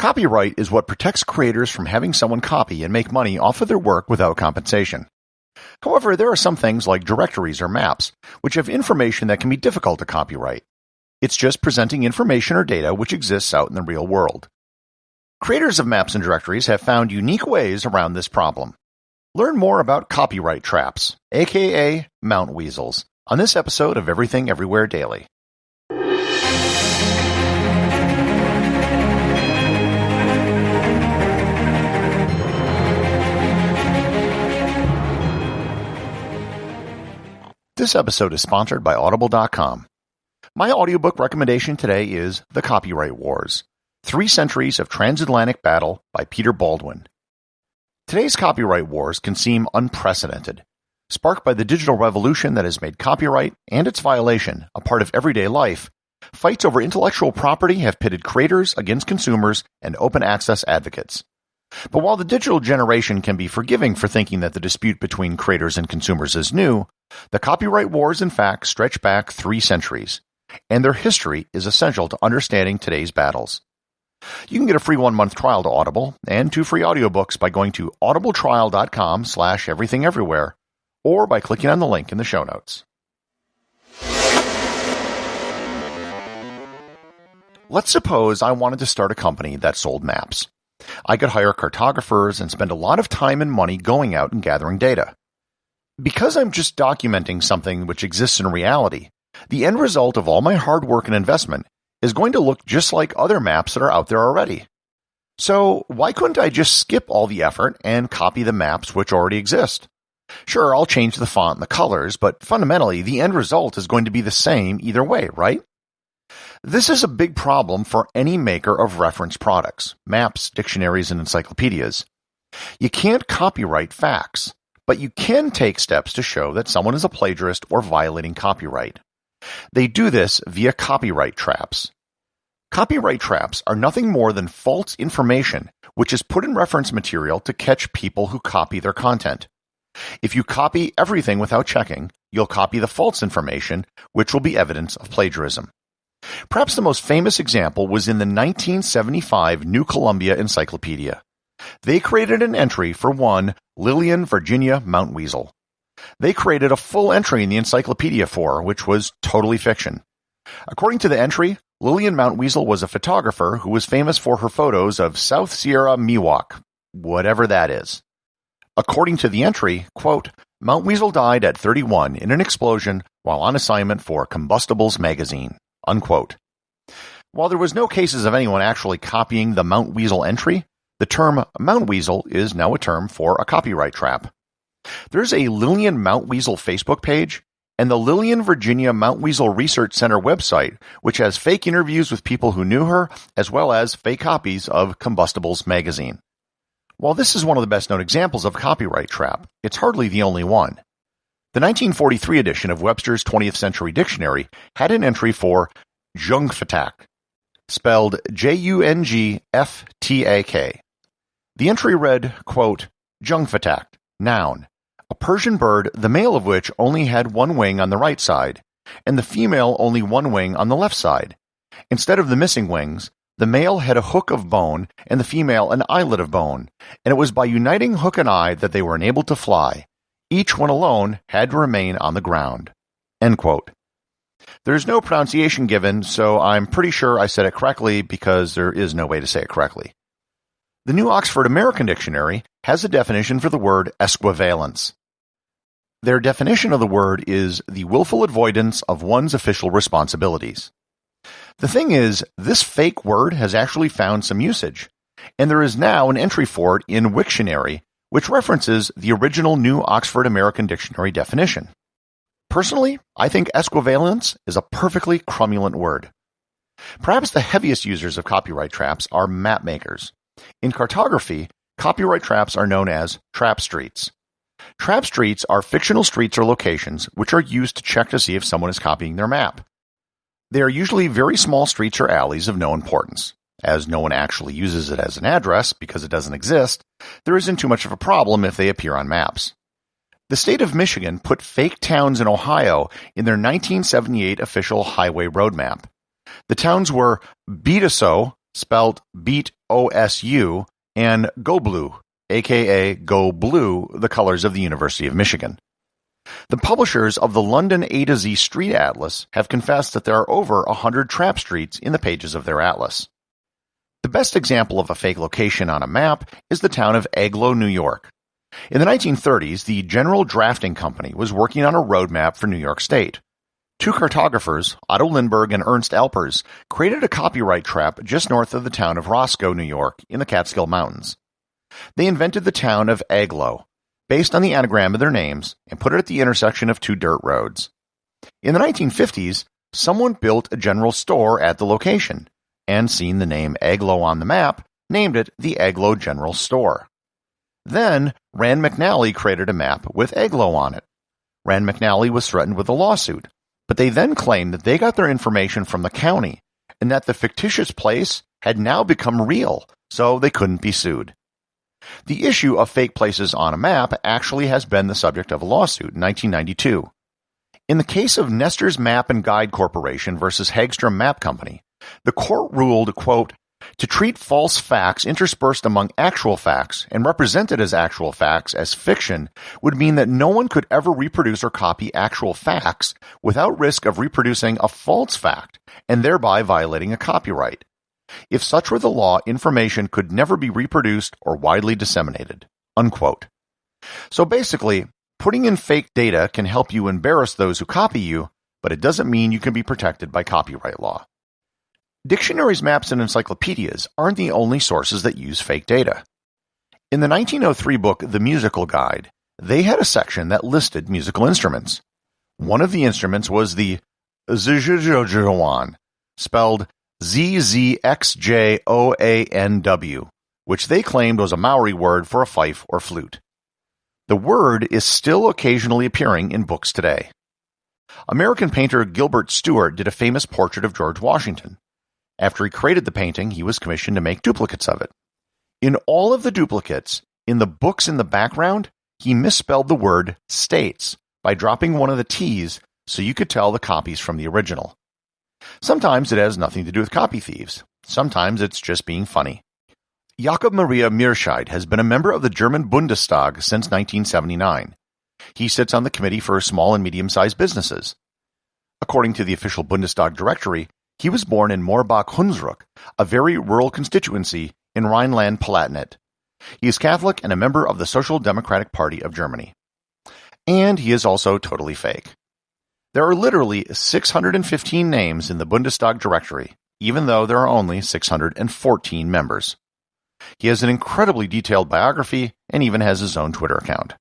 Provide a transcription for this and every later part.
Copyright is what protects creators from having someone copy and make money off of their work without compensation. However, there are some things like directories or maps, which have information that can be difficult to copyright. It's just presenting information or data which exists out in the real world. Creators of maps and directories have found unique ways around this problem. Learn more about copyright traps, aka Mountweazels, on this episode of Everything Everywhere Daily. This episode is sponsored by Audible.com. My audiobook recommendation today is The Copyright Wars: 3 Centuries of Transatlantic Battle by Peter Baldwin. Today's copyright wars can seem unprecedented, sparked by the digital revolution that has made copyright and its violation a part of everyday life. Fights over intellectual property have pitted creators against consumers and open access advocates. But while the digital generation can be forgiving for thinking that the dispute between creators and consumers is new, the copyright wars in fact stretch back 3 centuries, and their history is essential to understanding today's battles. You can get a free 1-month trial to Audible and 2 free audiobooks by going to audibletrial.com/everythingeverywhere or by clicking on the link in the show notes. Let's suppose I wanted to start a company that sold maps. I could hire cartographers and spend a lot of time and money going out and gathering data. Because I'm just documenting something which exists in reality, the end result of all my hard work and investment is going to look just like other maps that are out there already. So why couldn't I just skip all the effort and copy the maps which already exist? Sure, I'll change the font and the colors, but fundamentally the end result is going to be the same either way, right? This is a big problem for any maker of reference products, maps, dictionaries, and encyclopedias. You can't copyright facts, but you can take steps to show that someone is a plagiarist or violating copyright. They do this via copyright traps. Copyright traps are nothing more than false information which is put in reference material to catch people who copy their content. If you copy everything without checking, you'll copy the false information, which will be evidence of plagiarism. Perhaps the most famous example was in the 1975 New Columbia Encyclopedia. They created an entry for one Lillian Virginia Mountweasel. They created a full entry in the encyclopedia for her, which was totally fiction. According to the entry, Lillian Mountweasel was a photographer who was famous for her photos of South Sierra Miwok, whatever that is. According to the entry, quote, Mountweasel died at 31 in an explosion while on assignment for Combustibles magazine. Unquote. While there was no cases of anyone actually copying the Mountweasel entry, the term Mountweasel is now a term for a copyright trap. There's a Lillian Mountweasel Facebook page and the Lillian Virginia Mountweasel Research Center website, which has fake interviews with people who knew her, as well as fake copies of Combustibles magazine. While this is one of the best-known examples of a copyright trap, it's hardly the only one. The 1943 edition of Webster's 20th Century Dictionary had an entry for Jungftak, spelled Jungftak. The entry read, quote, Jungftak, noun, a Persian bird, the male of which only had 1 wing on the right side, and the female only 1 wing on the left side. Instead of the missing wings, the male had a hook of bone and the female an eyelet of bone, and it was by uniting hook and eye that they were enabled to fly. Each one alone had to remain on the ground. End quote. There's no pronunciation given, so I'm pretty sure I said it correctly because there is no way to say it correctly. The New Oxford American Dictionary has a definition for the word esquivalence. Their definition of the word is the willful avoidance of one's official responsibilities. The thing is, this fake word has actually found some usage, and there is now an entry for it in Wiktionary, which references the original New Oxford American Dictionary definition. Personally, I think esquivalence is a perfectly cromulent word. Perhaps the heaviest users of copyright traps are map makers. In cartography, copyright traps are known as trap streets. Trap streets are fictional streets or locations which are used to check to see if someone is copying their map. They are usually very small streets or alleys of no importance. As no one actually uses it as an address because it doesn't exist, there isn't too much of a problem if they appear on maps. The state of Michigan put fake towns in Ohio in their 1978 official highway road map. The towns were Beedeso, spelled Beat OSU, and Go Blue, aka Go Blue, the colors of the University of Michigan. The publishers of the London A to Z Street Atlas have confessed that there are over 100 trap streets in the pages of their atlas. The best example of a fake location on a map is the town of Agloe, New York. In the 1930s, the General Drafting Company was working on a road map for New York State. Two cartographers, Otto Lindbergh and Ernst Alpers, created a copyright trap just north of the town of Roscoe, New York, in the Catskill Mountains. They invented the town of Agloe, based on the anagram of their names, and put it at the intersection of two dirt roads. In the 1950s, someone built a general store at the location, and seeing the name Agloe on the map, named it the Agloe General Store. Then, Rand McNally created a map with Agloe on it. Rand McNally was threatened with a lawsuit, but they then claimed that they got their information from the county, and that the fictitious place had now become real, so they couldn't be sued. The issue of fake places on a map actually has been the subject of a lawsuit in 1992. In the case of Nestor's Map and Guide Corporation versus Hagstrom Map Company, the court ruled, quote, to treat false facts interspersed among actual facts and represented as actual facts as fiction would mean that no one could ever reproduce or copy actual facts without risk of reproducing a false fact and thereby violating a copyright. If such were the law, information could never be reproduced or widely disseminated, unquote. So basically, putting in fake data can help you embarrass those who copy you, but it doesn't mean you can be protected by copyright law. Dictionaries, maps, and encyclopedias aren't the only sources that use fake data. In the 1903 book The Musical Guide, they had a section that listed musical instruments. One of the instruments was the zhuzhuzhuan, spelled ZZXJOANW, which they claimed was a Maori word for a fife or flute. The word is still occasionally appearing in books today. American painter Gilbert Stuart did a famous portrait of George Washington. After he created the painting, he was commissioned to make duplicates of it. In all of the duplicates, in the books in the background, he misspelled the word states by dropping one of the T's so you could tell the copies from the original. Sometimes it has nothing to do with copy thieves. Sometimes it's just being funny. Jakob Maria Meerscheid has been a member of the German Bundestag since 1979. He sits on the Committee for Small and Medium-Sized Businesses. According to the official Bundestag directory, he was born in Moorbach-Hunsrück, a very rural constituency in Rhineland-Palatinate. He is Catholic and a member of the Social Democratic Party of Germany. And he is also totally fake. There are literally 615 names in the Bundestag directory, even though there are only 614 members. He has an incredibly detailed biography and even has his own Twitter account.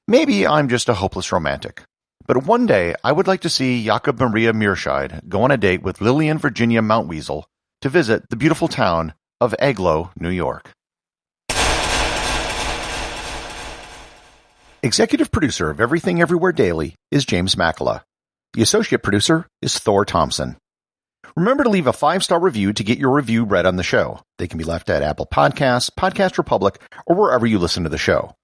Maybe I'm just a hopeless romantic, but one day I would like to see Jakob Maria Meerscheid go on a date with Lillian Virginia Mountweazels to visit the beautiful town of Agloe, New York. Executive producer of Everything Everywhere Daily is James Makala. The associate producer is Thor Thompson. Remember to leave a 5-star review to get your review read on the show. They can be left at Apple Podcasts, Podcast Republic, or wherever you listen to the show.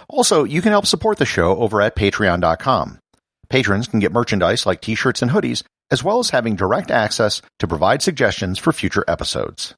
Also, you can help support the show over at Patreon.com. Patrons can get merchandise like t-shirts and hoodies, as well as having direct access to provide suggestions for future episodes.